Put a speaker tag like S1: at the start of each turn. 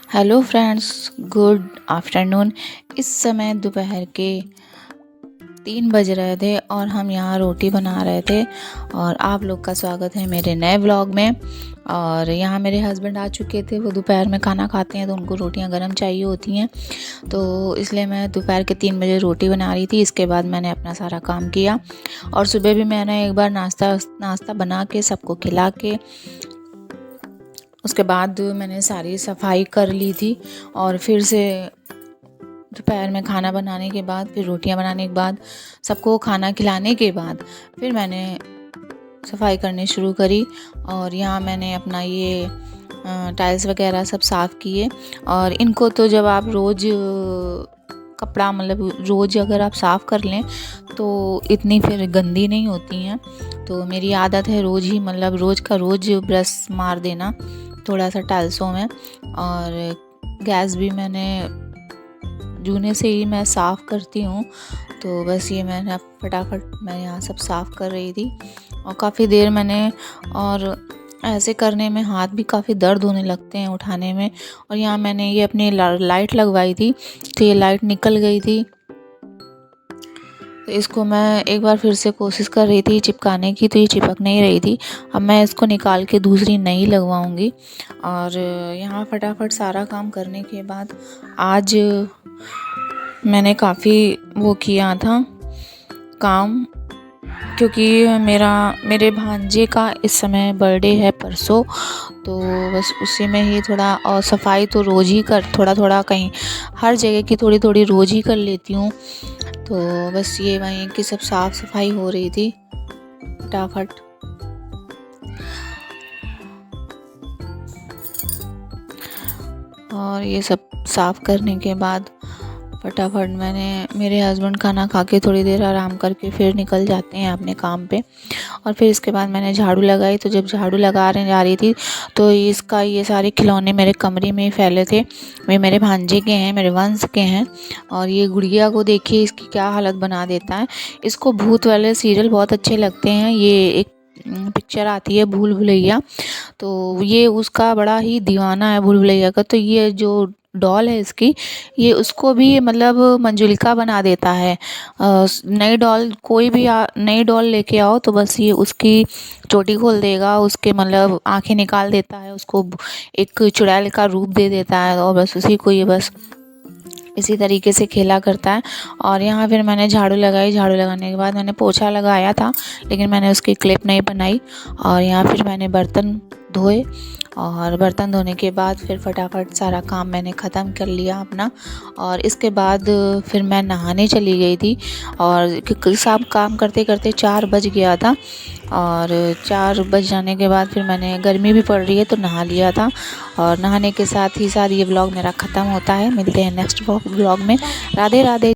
S1: Hello friends, good afternoon. इस समय दोपहर के 3 बज रहे थे और हम यहाँ रोटी बना रहे थे और आप लोग का स्वागत है मेरे नए व्लॉग में। और यहाँ मेरे हस्बैंड आ चुके थे, वो दोपहर में खाना खाते हैं तो उनको रोटियाँ गरम चाहिए होती हैं, तो इसलिए मैं दोपहर के 3 बजे रोटी बना रही थी। इसके बाद मैंने अपना सारा काम किया और सुबह भी मैंने एक बार नाश्ता बना के सबको खिला के उसके बाद मैंने सारी सफाई कर ली थी। और फिर से दोपहर में खाना बनाने के बाद, फिर रोटियां बनाने के बाद, सबको खाना खिलाने के बाद फिर मैंने सफाई करनी शुरू करी। और यहाँ मैंने अपना ये टाइल्स वगैरह सब साफ़ किए। और इनको तो जब आप रोज़ कपड़ा मतलब रोज़ अगर आप साफ़ कर लें तो इतनी फिर गंदी नहीं होती हैं। तो मेरी आदत है रोज़ ही मतलब रोज़ का रोज़ ब्रश मार देना थोड़ा सा टाइल्सों में। और गैस भी मैंने जूने से ही मैं साफ़ करती हूँ, तो बस ये मैंने फटाफट मैं यहाँ सब साफ़ कर रही थी और काफ़ी देर मैंने, और ऐसे करने में हाथ भी काफ़ी दर्द होने लगते हैं उठाने में। और यहाँ मैंने ये अपनी लाइट लगवाई थी तो ये लाइट निकल गई थी, तो इसको मैं एक बार फिर से कोशिश कर रही थी चिपकाने की, तो ये चिपक नहीं रही थी। अब मैं इसको निकाल के दूसरी नई लगवाऊंगी। और यहाँ फटाफट सारा काम करने के बाद आज मैंने काफ़ी वो किया था काम, क्योंकि मेरे भांजे का इस समय बर्थडे है परसों, तो बस उसी में ही थोड़ा, और सफाई तो रोज़ ही थोड़ा कहीं हर जगह की थोड़ी रोज़ ही कर लेती हूँ। तो बस ये वहीं की सब साफ़ सफाई हो रही थी फटाफट। और ये सब साफ़ करने के बाद फटाफट मेरे हस्बैंड खाना खा के थोड़ी देर आराम करके फिर निकल जाते हैं अपने काम पे। और फिर इसके बाद मैंने झाड़ू लगाई, तो जब झाड़ू जा रही थी तो ये सारे खिलौने मेरे कमरे में ही फैले थे। वे मेरे भांजे के हैं, मेरे वंश के हैं। और ये गुड़िया को देखिए इसकी क्या हालत बना देता है। इसको भूत वाले सीरियल बहुत अच्छे लगते हैं। ये एक पिक्चर आती है भूल भुलैया, तो ये उसका बड़ा ही दीवाना है भूल भुलैया का। तो ये जो डॉल है इसकी, ये उसको भी मतलब मंजुलिका बना देता है। नई डॉल कोई भी नई डॉल लेके आओ तो बस ये उसकी चोटी खोल देगा, उसके मतलब आंखें निकाल देता है, उसको एक चुड़ैल का रूप दे देता है और बस उसी को ये बस इसी तरीके से खेला करता है। और यहाँ फिर मैंने झाड़ू लगाई, झाड़ू लगाने के बाद मैंने पोछा लगाया था लेकिन मैंने उसकी क्लिप नहीं बनाई। और यहाँ फिर मैंने बर्तन धोए और बर्तन धोने के बाद फिर फटाफट सारा काम मैंने ख़त्म कर लिया अपना। और इसके बाद फिर मैं नहाने चली गई थी, और सब काम करते करते 4 बज गया था। और 4 बज जाने के बाद फिर मैंने, गर्मी भी पड़ रही है तो नहा लिया था। और नहाने के साथ ही साथ ये व्लॉग मेरा ख़त्म होता है। मिलते हैं नेक्स्ट व्लॉग में। राधे राधे।